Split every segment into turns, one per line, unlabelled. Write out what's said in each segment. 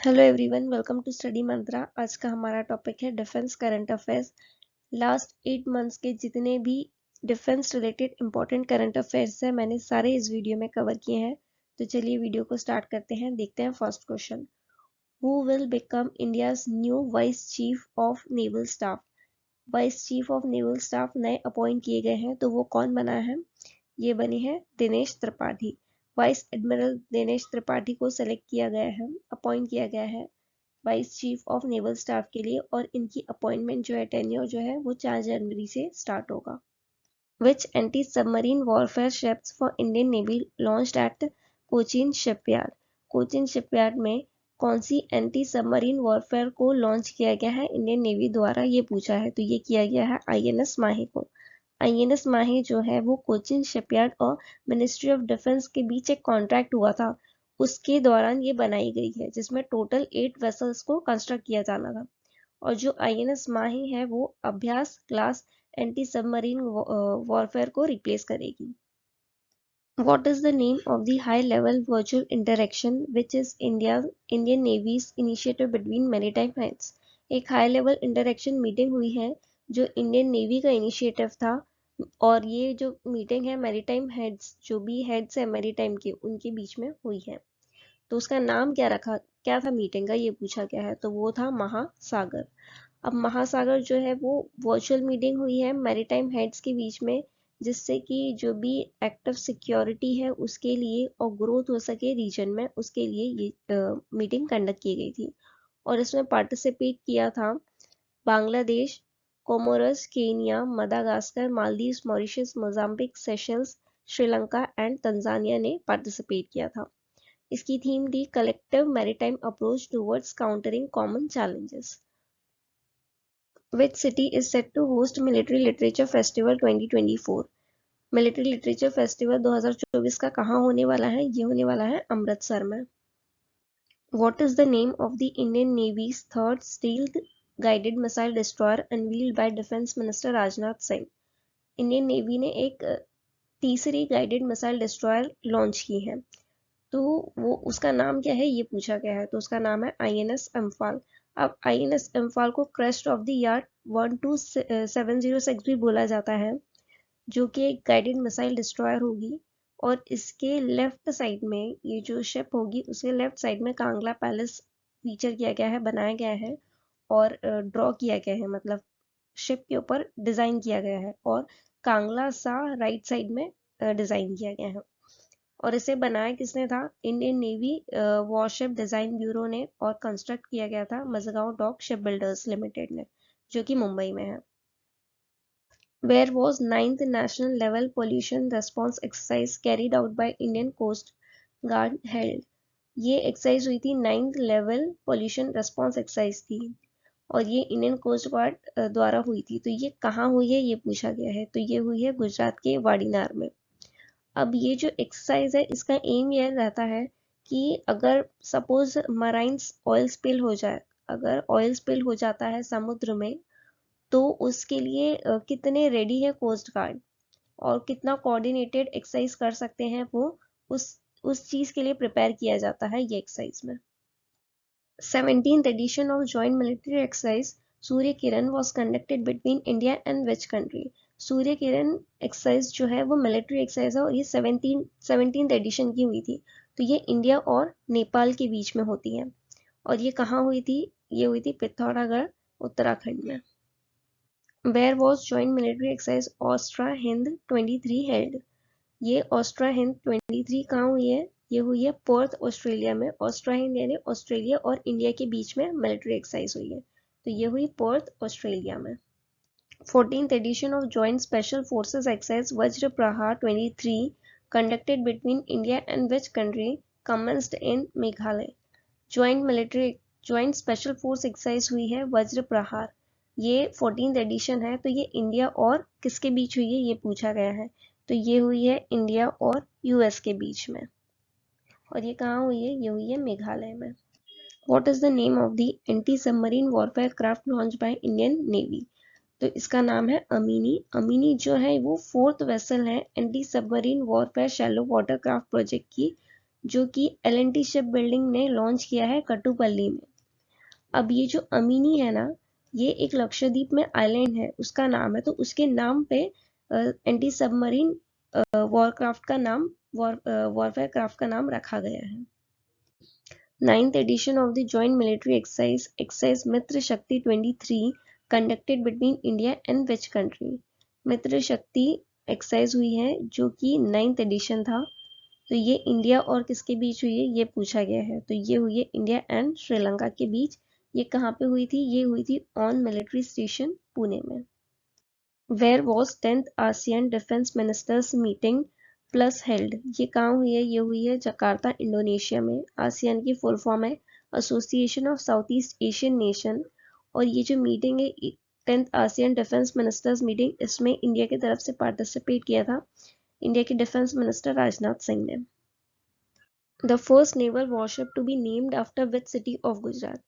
Hello everyone, welcome to Study Mantra. आज का हमारा टॉपिक है defence current affairs. Last 8 months के जितने भी defence related important current affairs हैं मैंने सारे इस वीडियो में कवर किए हैं। तो चलिए वीडियो को स्टार्ट करते हैं। देखते हैं first question. Who will become India's new vice chief of naval staff? Vice chief of naval staff नए अपॉइंट किए गए हैं, तो वो कौन बना है? ये बने हैं दिनेश त्रिपाठी। वाइस एडमिरल दिनेश त्रिपाठी को सेलेक्ट किया गया है, अपॉइंट किया गया है vice chief of naval staff के लिए। और इनकी अपॉइंटमेंट जो है, टेन्योर जो है वो 4 जनवरी से स्टार्ट होगा। Which anti submarine warfare ships for Indian navy launched at Cochin shipyard? Cochin shipyard में कौन सी एंटी सबमरीन वॉरफेयर को लॉन्च किया गया है इंडियन नेवी द्वारा, ये पूछा है। तो ये किया गया है आईएनएस माही को। आईएनएस माही जो है वो कोचीन शिपयार्ड और मिनिस्ट्री ऑफ डिफेंस के बीच एक कॉन्ट्रैक्ट हुआ था, उसके दौरान ये बनाई गई है, जिसमें टोटल 8 वेसल्स को कंस्ट्रक्ट किया जाना था। और जो आईएनएस माही है वो अभ्यास क्लास एंटी सबमरीन वॉरफेयर को रिप्लेस करेगी। What is the name of the high-level virtual interaction which is Indian Navy's initiative between maritime heads? एक हाई लेवल इंटरेक्शन मीटिंग हुई है जो इंडियन नेवी का इनिशिएटिव था, और ये जो मीटिंग है मैरीटाइम हेड्स, जो भी हेड्स है मैरीटाइम के, उनके बीच में हुई है। तो उसका नाम क्या था मीटिंग का, ये पूछा गया है। तो वो था महासागर। अब महासागर जो है वो वर्चुअल मीटिंग हुई है मैरीटाइम हेड्स के बीच में, जिससे कि जो भी एक्टिव सिक्योरिटी है उसके लिए और ग्रोथ हो सके रीजन में, उसके लिए ये मीटिंग कंडक्ट की गई थी। और इसमें पार्टिसिपेट किया था Bangladesh, Comoros, Kenya, Madagascar, Maldives, Mauritius, Mozambique, Seychelles, Sri Lanka and Tanzania ने पार्टिसिपेट किया था। इसकी थीम थी collective maritime approach towards countering common challenges. Which city is set to host Military Literature Festival 2024? Military literature festival 2024 का कहाँ होने वाला है? ये होने वाला है अमृतसर में। What is the name of the Indian Navy's third stealth guided missile destroyer unveiled by Defense Minister Rajnath Singh? Indian navy ने एक तीसरी गाइडेड मिसाइल डिस्ट्रॉयर लॉन्च की है, तो वो उसका नाम क्या है ये पूछा गया है। तो उसका नाम है आईएनएस इम्फाल। अब आईएनएस इम्फाल को क्रेस्ट ऑफ द यार्ड 12706 भी बोला जाता है, जो कि एक गाइडेड मिसाइल डिस्ट्रॉयर होगी। और इसके लेफ्ट साइड में, ये जो शिप होगी उसके लेफ्ट साइड में कांगला पैलेस फीचर किया गया है, बनाया गया है और ड्रॉ किया गया है, मतलब शिप के ऊपर डिजाइन किया गया है। और कांगला सा राइट साइड में डिजाइन किया गया है। और इसे बनाया किसने था? Indian navy warship design bureau ने, और कंस्ट्रक्ट किया गया था Mazagaon dock ship builders limited ने, जो कि मुंबई में है। Where was 9th National Level Pollution Response Exercise carried out by Indian Coast Guard held? ये एक्सरसाइज हुई थी 9th level pollution response exercise थी, और ये इंडियन कोस्ट गार्ड द्वारा हुई थी। तो ये कहाँ हुई है ये पूछा गया है। तो ये हुई है गुजरात के वाडीनार में। अब ये जो एक्सरसाइज है इसका एम ये रहता है कि अगर सपोज मराइन्स ऑयल स्पिल हो जाए, अगर ऑयल स्पिल हो जाता है समुद्र में, तो उसके लिए कितने रेडी है कोस्ट गार्ड और कितना कोऑर्डिनेटेड एक्सरसाइज कर सकते हैं, वो उस चीज के लिए प्रिपेयर किया जाता है ये एक्सरसाइज में। 17th edition of joint military exercise Surya Kiran was conducted between India and which country? Surya Kiran exercise जो है वो मिलिट्री एक्सरसाइज है, और ये 17th एडिशन की हुई थी। तो ये इंडिया और नेपाल के बीच में होती है। और ये कहाँ हुई थी? ये हुई थी पिथौरागढ़, उत्तराखंड में। Where was joint military exercise Ostra Hind 23 held? ये ऑस्ट्रा हिंद 23 कहाँ हुई है? ये हुई है पर्थ, ऑस्ट्रेलिया में। ऑस्ट्रा हिंद यानी ऑस्ट्रेलिया और इंडिया के बीच में मिलिट्री एक्सरसाइज हुई है, तो ये हुई पर्थ, ऑस्ट्रेलिया में। 14th edition of Joint Special Forces Exercise Vajra Prahar 23 conducted between India and which country commenced in Meghalaya? Joint special force exercise हुई है वज्र प्रहार। ये 14th एडिशन है, तो ये इंडिया और किसके बीच हुई है ये पूछा गया है। तो ये हुई है इंडिया और यूएस के बीच में। और ये कहाँ हुई है? ये हुई है मेघालय में। What is the name of the anti submarine warfare craft launch by Indian navy? तो इसका नाम है अमीनी। अमीनी जो है वो 4th वेसल है anti submarine warfare shallow water craft project की, जो कि L&T शिप बिल्डिंग ने लॉन्च किया है कट्टुपल्ली में। अब ये जो अमीनी है ना, ये एक लक्षद्वीप में आइलैंड है, उसका नाम है, तो उसके नाम पे एंटी सबमरीन वॉरक्राफ्ट का नाम वॉरफेयर क्राफ्ट का नाम रखा गया है। 9th edition of the joint military exercise मित्र शक्ति 23 conducted between India and which country? मित्र शक्ति एक्सरसाइज हुई है जो कि 9th एडिशन था, तो ये इंडिया और किसके बीच हुई है ये पूछा गया है, तो ये हुई है इंडिया एंड श्रीलंका के बीच। ये कहाँ पे हुई थी? ये हुई थी ऑन मिलिट्री स्टेशन पुणे में। Where was 10th ASEAN defence ministers meeting plus held? ये कहाँ हुई है? ये हुई है जकार्ता इंडोनेशिया में। आसियान की फुल फॉर्म है association of south east Asian nation, और ये जो मीटिंग है 10th ASEAN defence ministers meeting, इसमें इंडिया की तरफ से पार्टिसिपेट किया था इंडिया के डिफेंस मिनिस्टर राजनाथ सिंह ने। The first naval warship to be named after which city of Gujarat?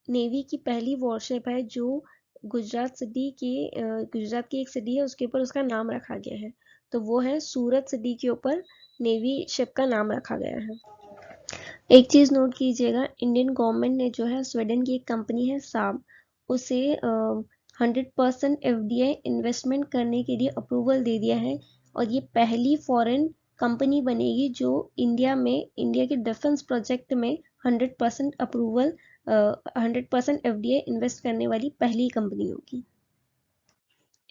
Navy की पहली वॉरशिप है जो गुजरात की एक सिटी है उसके ऊपर उसका नाम रखा गया है, तो वो है सूरत सिटी के ऊपर नेवी शिप का नाम रखा गया है। एक चीज नोट कीजिएगा, इंडियन गवर्नमेंट ने जो है स्वीडन की एक कंपनी है साब, उसे 100% FDI इन्वेस्टमेंट करने के लिए अप्रूवल दे दिया है, और ये पहली फॉरेन कंपनी बनेगी जो इंडिया के डिफेंस प्रोजेक्ट में 100% अप्रूवल 100% FDI इन्वेस्ट करने वाली पहली कंपनी होगी।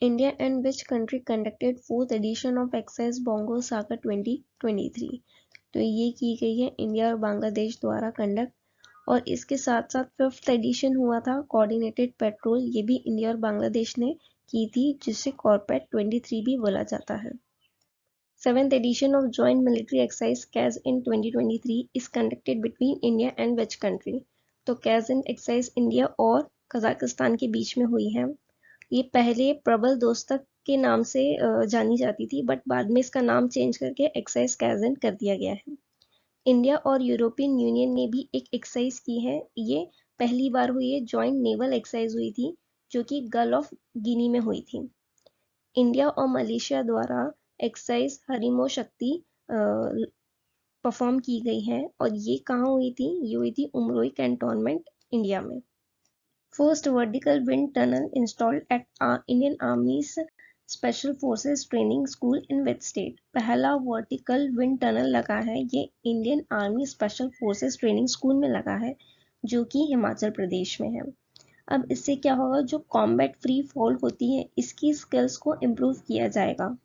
India and which country conducted 4th edition of exercise Bongosagar 2023? तो ये की गई है इंडिया और बांग्लादेश द्वारा कंडक्ट, और इसके साथ साथ 5th एडिशन हुआ था कोऑर्डिनेटेड पेट्रोल, ये भी इंडिया और बांग्लादेश ने की थी, जिसे कॉर्पेट 23 भी बोला जाता है। 7th edition of joint military exercise CAS in 2023 is conducted between India and which country? तो CAS in exercise इंडिया और कजाकिस्तान के बीच में हुई है। ये पहले प्रबल दोस्तक के नाम से जानी जाती थी, बट बाद में इसका नाम चेंज करके एक्सरसाइज कैजन कर दिया गया है। इंडिया और यूरोपियन यूनियन ने भी एक एक्सरसाइज की है, ये पहली बार हुई है, जॉइंट नेवल एक्सरसाइज हुई थी जो कि गल्फ ऑफ गिनी में हुई थी। इंडिया और मलेशिया द्वारा एक्सरसाइज हरिमो शक्ति परफॉर्म की गई है, और ये कहाँ हुई थी? ये हुई थी उमरोई कैंटोनमेंट इंडिया में। First vertical wind tunnel installed at Indian आर्मीज special forces training school in which state? पहला वर्टिकल विंड टनल लगा है, ये Indian army special forces training school में लगा है, जो कि हिमाचल प्रदेश में है। अब इससे क्या होगा, जो कॉम्बैट फ्री फॉल होती है इसकी स्किल्स को इम्प्रूव किया जाएगा।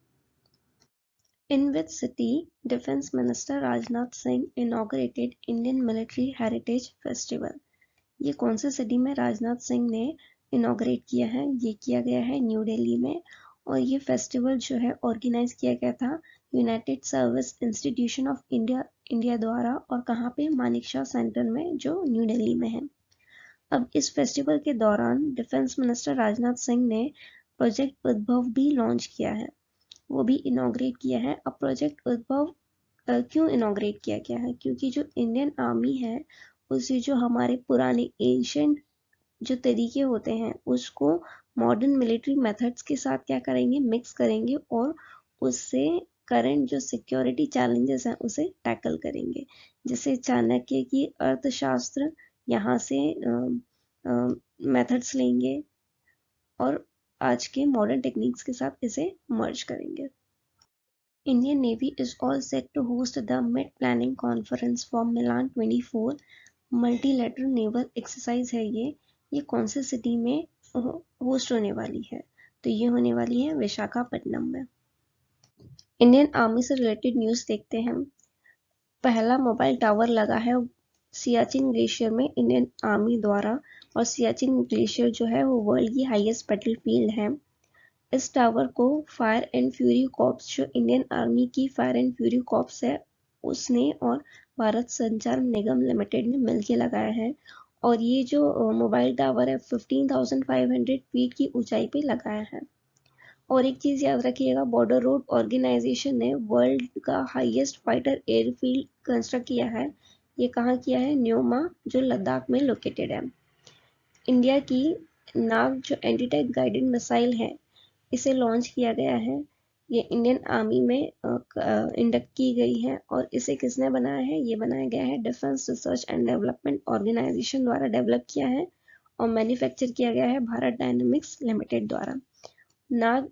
In which city defence minister Rajnath Singh inaugurated Indian military heritage festival? ये कौन से सिटी में राजनाथ सिंह ने इनॉग्रेट किया है? ये किया गया है न्यू दिल्ली में, और ये फेस्टिवल जो है ऑर्गेनाइज किया गया था United service institution of India द्वारा, और कहाँ पे? मानेकशॉ सेंटर में, जो न्यू दिल्ली में है। अब इस फेस्टिवल के दौरान डिफेंस मिनिस्टर राजनाथ सिंह ने प्रोजेक्ट उद्भव भी लॉन्च किया है, वो भी इनॉग्रेट किया है। अब प्रोजेक्ट उद्भव क्यों इनॉग्रेट किया गया है? क्योंकि जो इंडियन आर्मी है उसे जो हमारे पुराने एंशिएंट जो तरीके होते हैं उसको मॉडर्न मिलिट्री मेथड्स के साथ क्या करेंगे? मिक्स करेंगे, और उससे करंट जो सिक्योरिटी चैलेंजेस हैं उसे टैकल करेंगे। जैसे चाणक्य की अर्थशास्त्र, यहाँ से मेथड्स लेंगे और आज के मॉडर्न टेक्निक्स के साथ इसे मर्ज करेंगे। Indian Navy is all set to host the Mid-Planning Conference for Milan 24 multilateral naval exercise है। ये कौन से सिटी में होस्ट होने वाली है? तो ये होने वाली है विशाखापट्टनम में। इंडियन आर्मी से रिलेटेड न्यूज़ देखते हैं। पहला मोबाइल टावर लगा है सियाचिन ग्लेशियर में इंडियन आर्मी द्वारा, और सियाचिन ग्लेशियर जो है वो वर्ल्ड की हाईएस्ट बैटलफील्ड है। इस टावर को फायर एंड फ्यूरी कॉर्प्स, जो इंडियन आर्मी की फायर एंड फ्यूरी कॉर्प्स है, उसने और भारत संचार निगम लिमिटेड ने मिलकर लगाया है, और ये जो मोबाइल टावर है 15,500 फीट की ऊंचाई पे लगाया है। और एक चीज याद रखिएगा, बॉर्डर रोड ऑर्गेनाइजेशन ने वर्ल्ड का हाईएस्ट फाइटर एयरफील्ड कंस्ट्रक्ट किया है। ये कहाँ किया है? न्योमा, जो लद्दाख में लोकेटेड है। इंडिया की नाग जो एंटी टैंक गाइडेड मिसाइल है, इसे लॉन्च किया गया है। ये इंडियन आर्मी में इंडक्ट की गई है और इसे किसने बनाया है? ये बनाया गया है defence research and development organisation द्वारा डेवलप किया है और मैन्युफैक्चर किया गया है भारत डायनेमिक्स लिमिटेड द्वारा। नाग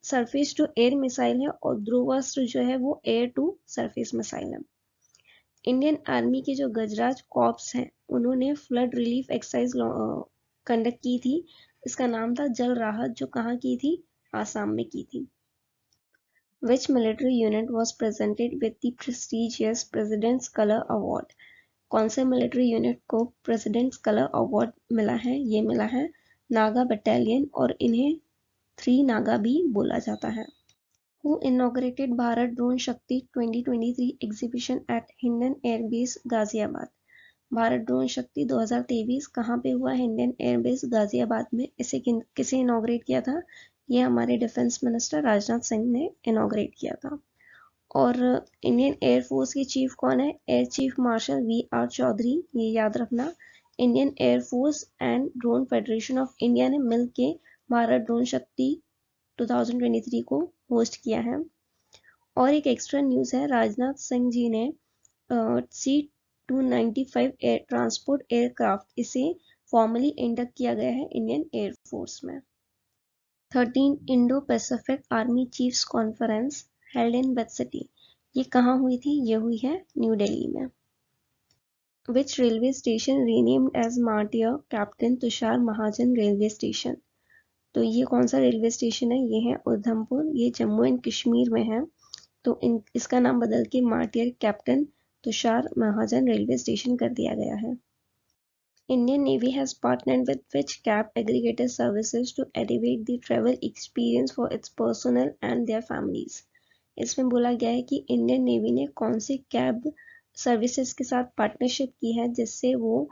सरफेस टू एयर मिसाइल है और ध्रुवास्त्र जो है वो एयर टू सरफेस मिसाइल है। इंडियन आर्मी के जो गजराज कॉर्प्स हैं उन्होंने फ्लड रिलीफ एक्सरसाइज कंडक्ट की थी। इसका नाम था जल राहत, जो कहाँ की थी? आसाम में की थी। Which military unit was presented with the prestigious President's Color Award? कौन से मिलिट्री यूनिट को प्रेसिडेंट्स कलर अवार्ड मिला है? ये मिला है नागा बटालियन और इन्हें 3 नागा भी बोला जाता है। Who inaugurated Bharat drone Shakti 2023 exhibition at Hindon airbase Ghaziabad? Bharat drone Shakti 2023 कहाँ पे हुआ? हिंडन एयरबेस गाजियाबाद में। इसे किसे इनॉग्रेट किया था? ये हमारे डिफेंस मिनिस्टर राजनाथ सिंह ने इनॉग्रेट किया था। और इंडियन एयरफोर्स के चीफ कौन है? Air chief marshal V R. Chaudhari, ये याद रखना। Indian air force and drone federation of India ने मिलके भारत ड्रोन शक्ति 2023 को होस्ट किया है। और एक एक्स्ट्रा न्यूज़ है, राजनाथ सिंह जी ने C-295 एयर ट्रांसपोर्ट एयरक्राफ्ट इसे फॉर्मली इंडक्ट किया गया है इंडियन एयरफोर्स में। 13 Indo Pacific army chiefs conference held in which city? ये कहाँ हुई थी? ये हुई है न्यू दिल्ली में। Which railway station renamed as martyr captain Tushar Mahajan railway station? तो ये कौन सा रेलवे स्टेशन है? ये है उधमपुर, ये जम्मू एंड कश्मीर में है। तो इसका नाम बदल के martyr captain Tushar Mahajan railway station कर दिया गया है। Indian Navy has partnered with which cab aggregator services to elevate the travel experience for its personnel and their families? इसमें बोला गया है कि इंडियन नेवी ने कौन से कैब सर्विसेज के साथ पार्टनरशिप की है जिससे वो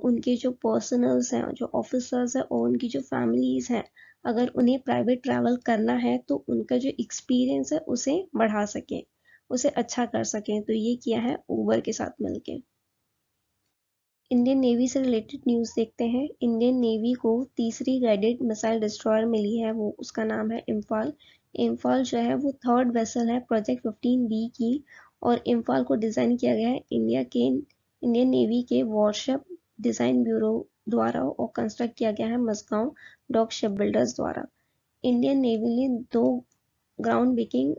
उनके जो पर्सनल्स हैं, जो ऑफिसर्स हैं और उनकी जो फैमिलीज हैं, अगर उन्हें प्राइवेट ट्रैवल करना है तो उनका जो एक्सपीरियंस है उसे बढ़ा सकें, उसे अच्छा कर सकें। तो ये किया है ऊबर के साथ मिलके। इंडियन नेवी से रिलेटेड न्यूज़ देखते हैं। इंडियन नेवी को तीसरी गाइडेड मिसाइल डिस्ट्रॉयर मिली है, वो उसका नाम है इम्फाल। इम्फाल जो है वो थर्ड वेसल है प्रोजेक्ट 15B की और इम्फाल को डिज़ाइन किया गया है इंडियन नेवी के वॉरशिप डिज़ाइन ब्यूरो द्वारा और कंस्ट्रक्ट किया गया है मस्गांव डॉक शिप बिल्डर्स द्वारा। इंडियन नेवी ने 2 ground breaking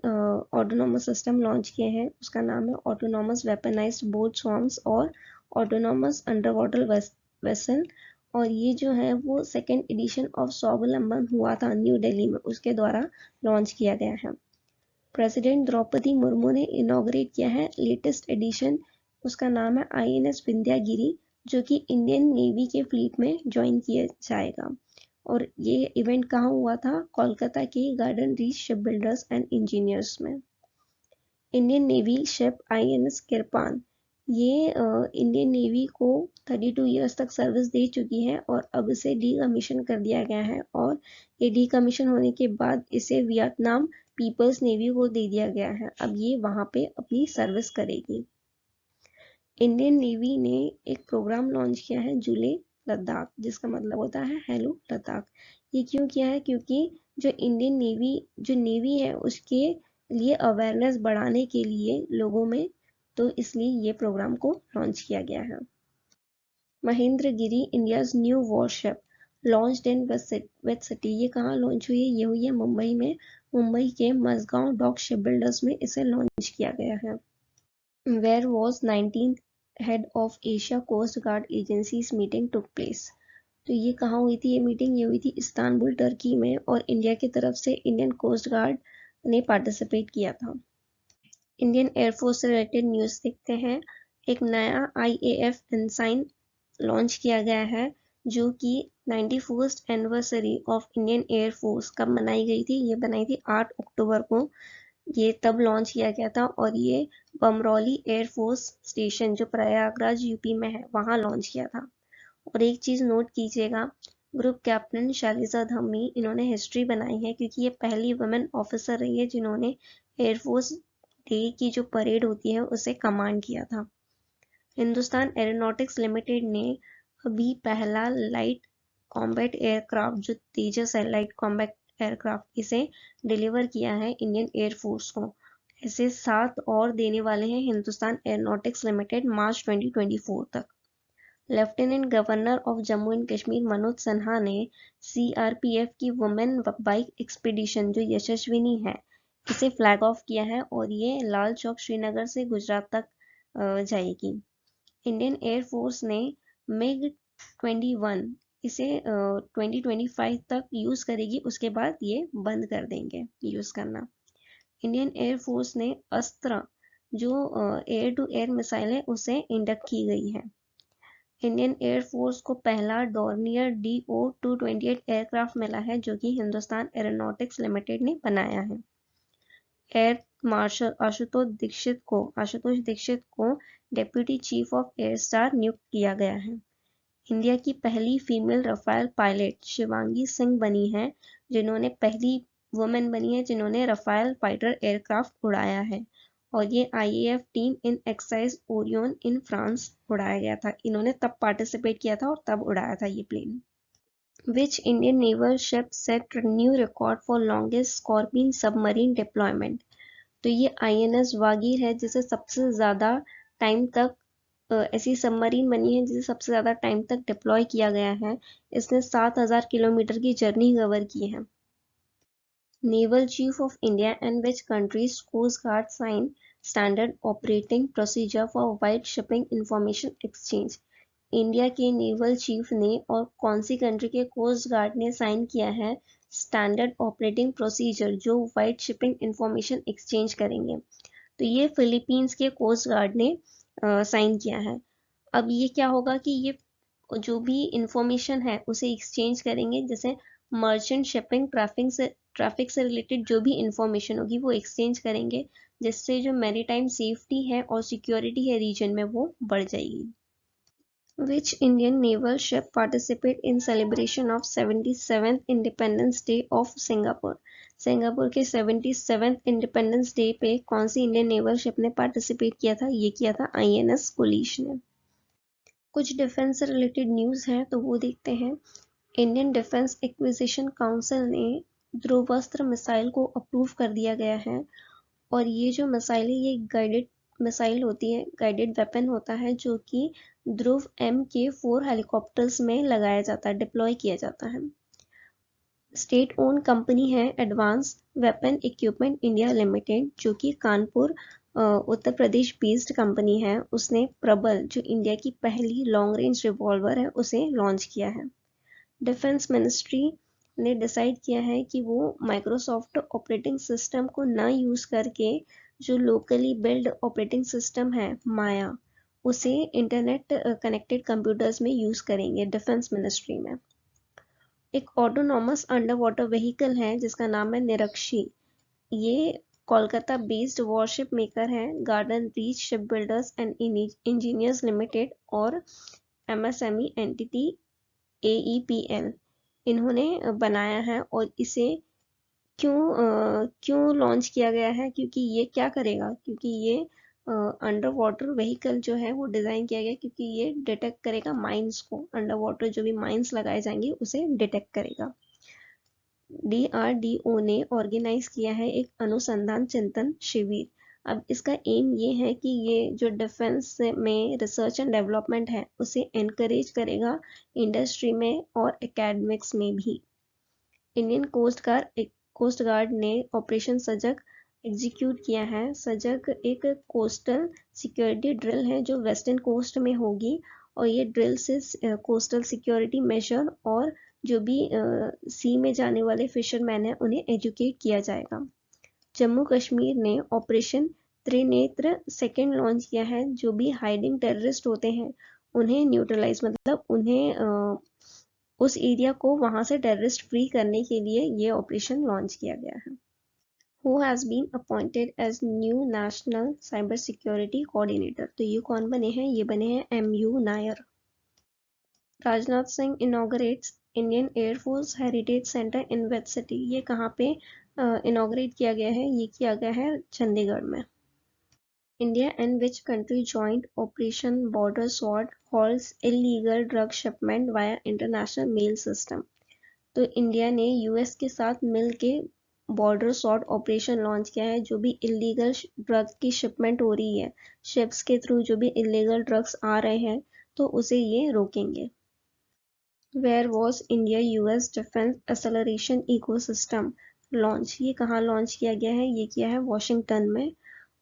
autonomous system launch किए हैं, उसका नाम है ऑटोनॉमस वेपनाइज्ड बोट स्वॉर्म्स और ऑटोनॉमस अंडर वाटर वेसल। और ये जो है वो सेकेंड एडिशन ऑफ स्वावलंबन हुआ था न्यू दिल्ली में, उसके द्वारा लॉन्च किया गया है। प्रेसिडेंट द्रौपदी मुर्मू ने इनॉग्रेट किया है लेटेस्ट एडिशन, उसका नाम है INS विंध्यागिरी, जो कि इंडियन नेवी के फ्लीट में ज्वाइन किया जाएगा। और ये इवेंट कहाँ हुआ था? कोलकाता के Garden Reach ship builders and engineers में। Indian navy ship INS Kirpan, ये इंडियन नेवी को 32 ईयर्स तक सर्विस दे चुकी है और अब इसे डीकमीशन कर दिया गया है और ये डीकमीशन होने के बाद इसे वियतनाम पीपल्स नेवी को दे दिया गया है। अब ये वहाँ पे अपनी सर्विस करेगी। इंडियन नेवी ने एक प्रोग्राम लॉन्च किया है जुले लद्दाख, जिसका मतलब होता है हेलो लद्दाख। ये क्यों किया है? क्योंकि जो इंडियन नेवी जो नेवी है उसके लिए अवेयरनेस बढ़ाने के लिए लोगों में, तो इसलिए ये प्रोग्राम को लॉन्च किया गया है। Mahendragiri India's new worship launched in which city? ये कहाँ लॉन्च हुई है? ये हुई है मुंबई में। मुंबई के मसगांव डॉक शिप बिल्डर्स में इसे लॉन्च किया गया है। Where was 19th Head of Asia Coast Guard Agencies meeting took place? तो ये कहाँ हुई थी ये मीटिंग? ये हुई थी इस्तांबुल टर्की में और इंडिया की तरफ से इंडियन कोस्ट गार्ड ने पार्टिसिपेट किया था। इंडियन एयरफोर्स से रिलेटेड न्यूज़ देखते हैं। एक नया IAF इंसाइन लॉन्च किया गया है जो कि 91st anniversary of Indian air force कब मनाई गई थी? ये बनाई थी 8 अक्टूबर को। ये तब लॉन्च किया गया था और ये बमरौली एयरफोर्स स्टेशन जो प्रयागराज यूपी में है वहाँ लॉन्च किया था। और एक चीज़ नोट कीजिएगा, ग्रुप कैप्टन शालिजा धम्मी, इन्होंने हिस्ट्री बनाई है क्योंकि ये पहली वुमेन ऑफिसर रही है जिन्होंने एयरफोर्स डे की जो परेड होती है उसे कमांड किया था। हिंदुस्तान एरोनॉटिक्स लिमिटेड ने अभी पहला लाइट कॉम्बैट एयरक्राफ्ट जो तेजस है, लाइट कॉम्बैट एयरक्राफ्ट इसे डिलीवर किया है इंडियन एयरफोर्स को। ऐसे 7 और देने वाले हैं हिंदुस्तान एयरोनॉटिक्स लिमिटेड मार्च 2024 तक। Lieutenant governor of Jammu and Kashmir Manoj Sinha ने सीआरपीएफ की वुमेन बाइक एक्सपीडिशन जो यशस्विनी है इसे फ्लैग ऑफ किया है और ये लाल चौक श्रीनगर से गुजरात तक जाएगी। इंडियन एयरफोर्स ने मिग 21 इसे 2025 तक यूज करेगी, उसके बाद ये बंद कर देंगे यूज करना। इंडियन एयरफोर्स ने अस्त्र जो एयर टू एयर मिसाइल है उसे इंडक्ट की गई है। इंडियन एयरफोर्स को पहला डॉर्नियर DO-228 एयरक्राफ्ट मिला है जो कि हिंदुस्तान एरोनॉटिक्स लिमिटेड ने बनाया है। एयर मार्शल आशुतोष दीक्षित को deputy chief of air staff नियुक्त किया गया है। इंडिया की पहली female Rafale pilot Shivangi Singh बनी है, पहली वुमेन बनी है जिन्होंने रफाल फाइटर एयरक्राफ्ट उड़ाया है। और ये IAF team in exercise Orion in France उड़ाया गया था। इन्होंने तब पार्टिसिपेट किया था और तब उड़ाया था ये plane. Which Indian naval ship set new record for longest Scorpion submarine deployment? तो ये INS वागीर है जिसे सबसे ज़्यादा टाइम तक ऐसी सबमरीन बनी है जिसे सबसे ज़्यादा टाइम तक डिप्लॉय किया गया है। इसने 7000 किलोमीटर की जर्नी कवर की है। Naval chief of India and which countries coast guard sign standard operating procedure for wide shipping information exchange. India के नेवल चीफ ने और कौन सी कंट्री के कोस्ट गार्ड ने साइन किया है स्टैंडर्ड ऑपरेटिंग प्रोसीजर जो वाइड शिपिंग इंफॉर्मेशन एक्सचेंज करेंगे? तो ये फिलीपींस के कोस्ट गार्ड ने साइन किया है। अब ये क्या होगा कि ये जो भी इंफॉर्मेशन है उसे एक्सचेंज करेंगे, जैसे मर्चेंट शिपिंग ट्रैफिक से रिलेटेड जो भी इंफॉर्मेशन होगी वो एक्सचेंज करेंगे, जिससे जो मैरीटाइम सेफ्टी है और सिक्योरिटी है रीजन में वो बढ़ जाएगी। Which Indian naval ship participate in celebration of 77th Independence Day of Singapore? Singapore के 77th इंडिपेंडेंस डे पे कौन सी इंडियन नेवल शिप ने पार्टिसिपेट किया था? ये किया था INS कुलिश ने। कुछ डिफेंस से रिलेटेड न्यूज़ हैं तो वो देखते हैं। इंडियन डिफेंस एक्विजिशन काउंसिल ने ध्रुवास्त्र मिसाइल को अप्रूव कर दिया गया है और ये जो मिसाइल है ये गाइडेड मिसाइल होती है, गाइडेड वेपन होता है जो कि ध्रुव MK4 हेलीकॉप्टर्स में लगाया जाता है, डिप्लॉय किया जाता है। स्टेट ओन कंपनी है advance weapon equipment India limited जो कि कानपुर उत्तर प्रदेश बेस्ड कंपनी है। उसने प्रबल जो इंडिया की पहली लॉन्ग रेंज रिवॉल्वर है उसे लॉन्च किया है। डिफेंस मिनिस्ट्री ने डिसाइड किया है कि वो माइक्रोसॉफ्ट ऑपरेटिंग सिस्टम को ना यूज़ करके जो लोकली बिल्ड ऑपरेटिंग सिस्टम है माया उसे इंटरनेट कनेक्टेड कंप्यूटर्स में यूज़ करेंगे डिफेंस मिनिस्ट्री में। एक ऑटोनॉमस अंडर वाटर व्हीकल है जिसका नाम है निरक्षी। ये कोलकाता बेस्ड वॉरशिप मेकर है garden Reach ship builders and engineers limited और MSME एंटिटी AEPL इन्होंने बनाया है। और इसे क्यों लॉन्च किया गया है? क्योंकि ये क्या करेगा, क्योंकि ये अंडर वाटर व्हीकल जो है वो डिज़ाइन किया गया क्योंकि ये डिटेक्ट करेगा माइंस को, अंडर वाटर जो भी माइंस लगाए जाएंगे उसे डिटेक्ट करेगा। DRDO ने ऑर्गेनाइज किया है एक अनुसंधान चिंतन शिविर। अब इसका एम ये है कि ये जो डिफेंस में रिसर्च एंड डेवलपमेंट है उसे एनकरेज करेगा इंडस्ट्री में और एकेडमिक्स में भी। इंडियन कोस्ट गार्ड ने ऑपरेशन सजग एग्जीक्यूट किया है। सजग एक कोस्टल सिक्योरिटी ड्रिल है जो वेस्टर्न कोस्ट में होगी और ये ड्रिल से कोस्टल सिक्योरिटी मेजर और जो भी सी में जाने वाले फिशरमैन हैं उन्हें एजुकेट किया जाएगा। जम्मू कश्मीर ने ऑपरेशन त्रिनेत्र सेकेंड लॉन्च किया है। जो भी हाइडिंग टेररिस्ट होते हैं उन्हें न्यूट्रलाइज मतलब उन्हें उस एरिया को वहां से टेररिस्ट फ्री करने के लिए ये ऑपरेशन लॉन्च किया गया है। Who has been appointed as new national cyber security coordinator? तो ये कौन बने हैं? ये बने हैं MU Nair. Rajnath Singh inaugurates Indian air force heritage centre in west city. ये कहाँ पे इनॉग्रेट किया गया है? ये किया गया है चंडीगढ़ में। India and which country joined Operation Border Sword halts illegal drug shipment via international mail system? तो इंडिया ने यूएस के साथ मिल के बॉर्डर सॉर्ट ऑपरेशन लॉन्च किया है। जो भी इलीगल ड्रग्स की शिपमेंट हो रही है, शिप्स के थ्रू जो भी इलीगल ड्रग्स आ रहे हैं, तो उसे ये रोकेंगे। Where was India US defence acceleration ecosystem launch, ये कहाँ लॉन्च किया गया है? ये किया है वॉशिंगटन में।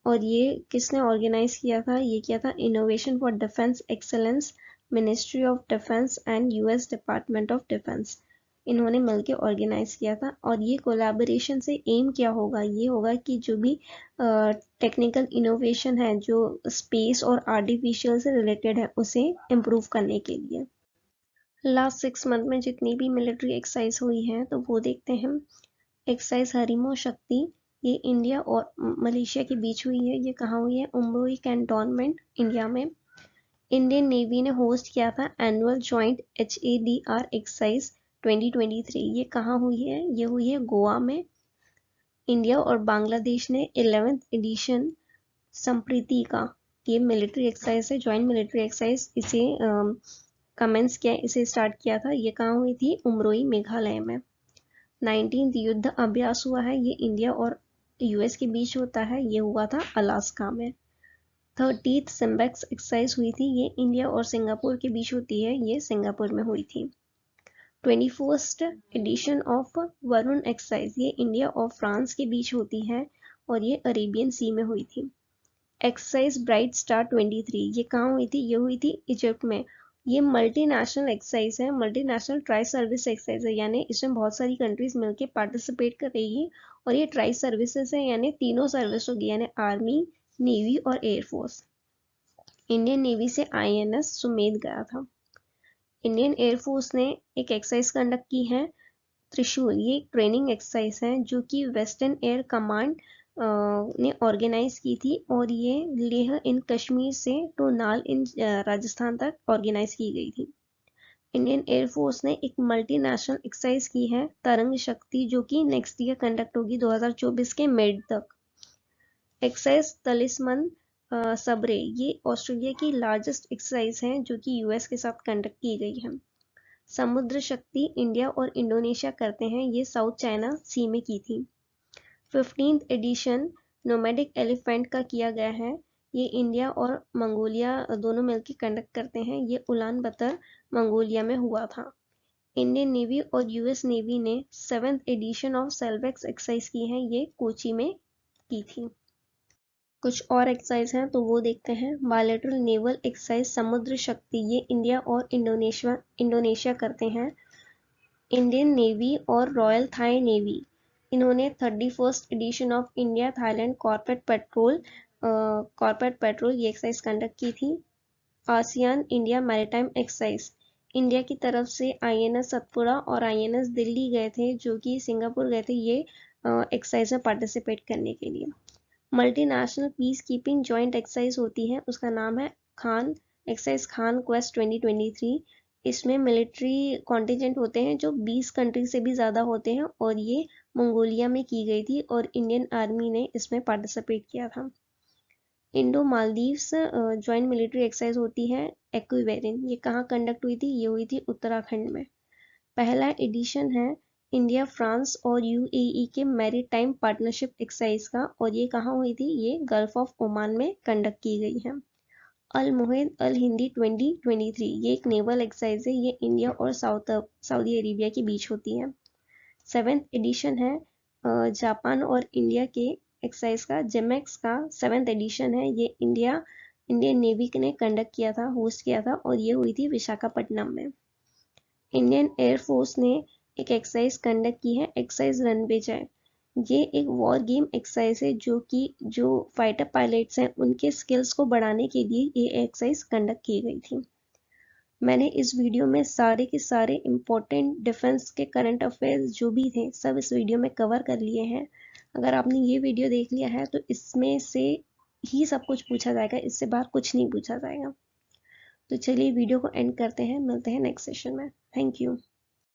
और ये किसने ऑर्गेनाइज किया था? ये किया था innovation for defence excellence, ministry of defence and US department of defence. इन्होंने मिलकर ऑर्गेनाइज किया था। और ये कोलैबोरेशन से एम क्या होगा? ये होगा कि जो भी टेक्निकल इनोवेशन है जो स्पेस और आर्टिफिशियल से रिलेटेड है, उसे इम्प्रूव करने के लिए। लास्ट 6 मंथ में जितनी भी मिलिट्री एक्सरसाइज हुई है, तो वो देखते हैं। एक्सरसाइज हरिमो शक्ति, ये इंडिया और मलेशिया के बीच हुई है। ये कहाँ हुई है? उम्रोई कैंटोनमेंट, इंडिया में। इंडियन नेवी ने होस्ट किया था एनुअल जॉइंट HADR एक्सरसाइज 2023। ये कहाँ हुई है? ये हुई है गोवा में। इंडिया और बांग्लादेश ने 11th एडिशन संप्रीति का, ये मिलिट्री एक्सरसाइज है, जॉइंट मिलिट्री एक्सरसाइज, इसे कमेंस किया, इसे स्टार्ट किया था। ये कहाँ हुई थी? उम्रोई, मेघालय में। 19th युद्ध अभ्यास हुआ है, ये इंडिया और यूएस के बीच होता है। ये हुआ था अलास्का में। 30th सिम्बेक्स एक्सरसाइज हुई थी, ये इंडिया और सिंगापुर के बीच होती है। ये सिंगापुर में हुई थी। 21st edition of Varun exercise, ये इंडिया और फ्रांस के बीच होती है और ये अरेबियन सी में हुई थी। एक्सरसाइज ब्राइट स्टार 23, ये कहाँ हुई थी? ये हुई थी इजिप्ट में। ये मल्टीनेशनल एक्सरसाइज है, मल्टीनेशनल ट्राई सर्विस एक्सरसाइज है, यानी इसमें बहुत सारी कंट्रीज मिलकर पार्टिसिपेट कर रही है। और ये ट्राई सर्विसेज है, यानी तीनों सर्विस होगी, यानी आर्मी, नेवी और एयरफोर्स। इंडियन नेवी से INS सुमेध गया था। इंडियन एयरफोर्स ने एक एक्सरसाइज कंडक्ट की है, त्रिशूल। ये एक ट्रेनिंग एक्सरसाइज है जो कि वेस्टर्न एयर कमांड ने ऑर्गेनाइज की थी। और ये लेह इन कश्मीर से टोनाल इन राजस्थान तक ऑर्गेनाइज की गई थी। इंडियन एयरफोर्स ने एक मल्टीनेशनल एक्सरसाइज की है, तरंग शक्ति, जो कि नेक्स्ट ईयर कंडक्ट होगी 2024 के मिड तक। एक्सरसाइज तलिस्मन सबरे, ये ऑस्ट्रेलिया की लार्जेस्ट एक्सरसाइज है जो कि यूएस के साथ कंडक्ट की गई है। समुद्र शक्ति इंडिया और इंडोनेशिया करते हैं, ये साउथ चाइना सी में की थी। 15th एडिशन नोमैडिक एलिफेंट का किया गया है, ये इंडिया और मंगोलिया दोनों मिलकर कंडक्ट करते हैं। ये उलान बतर, मंगोलिया में हुआ था। इंडियन नेवी और यूएस नेवी ने 7th एडिशन ऑफ सेल्वेक्स एक्सरसाइज की है, ये कोची में की थी। कुछ और एक्सरसाइज हैं, तो वो देखते हैं। बायलैटरल नेवल एक्सरसाइज समुद्र शक्ति, ये इंडिया और इंडोनेशिया करते हैं। इंडियन नेवी और रॉयल थाई नेवी, इन्होंने 31st edition of India Thailand corporate patrol ये एक्सरसाइज कंडक्ट की थी। ASEAN India maritime exercise, India की तरफ से INS सतपुड़ा और INS दिल्ली गए थे, जो कि सिंगापुर गए थे ये एक्सरसाइज में पार्टिसिपेट करने के लिए। Multinational peace keeping joint exercise होती है, उसका नाम है खान एक्सरसाइज, खान क्वेस्ट 2023। इसमें मिलिट्री कॉन्टिजेंट होते हैं जो 20 कंट्री से भी ज़्यादा होते हैं, और ये मंगोलिया में की गई थी और इंडियन आर्मी ने इसमें पार्टिसिपेट किया था। Indo Maldives joint military exercise होती है एक्विवेरिन, ये कहाँ कंडक्ट हुई थी? ये हुई थी उत्तराखंड में। पहला एडिशन है इंडिया, फ्रांस और UAE के मैरीटाइम पार्टनरशिप एक्सरसाइज का, और ये कहाँ हुई थी? ये गल्फ ऑफ ओमान में कंडक्ट की गई है। अल मुहिद अल हिंदी 2023, ये एक नेवल एक्सरसाइज है, ये इंडिया और सऊदी अरेबिया के बीच होती है। 7th एडिशन है जापान और इंडिया के एक्सरसाइज का, जेमेक्स का 7th एडिशन है, ये इंडियन नेवी ने कंडक्ट किया था, होस्ट किया था, और ये हुई थी विशाखापट्टनम में। इंडियन एयरफोर्स ने एक एक्सरसाइज कंडक्ट की है, एक्सरसाइज रनवे जय। ये एक वॉर गेम एक्सरसाइज है जो फाइटर पायलट्स हैं उनके स्किल्स को बढ़ाने के लिए ये एक्सरसाइज कंडक्ट की गई थी। मैंने इस वीडियो में सारे के सारे इम्पोर्टेंट डिफेंस के करंट अफेयर्स जो भी थे सब इस वीडियो में कवर कर लिए हैं। अगर आपने ये वीडियो देख लिया है तो इसमें से ही सब कुछ पूछा जाएगा, इससे बाहर कुछ नहीं पूछा जाएगा। तो चलिए वीडियो को एंड करते हैं, मिलते हैं नेक्स्ट सेशन में। Thank you.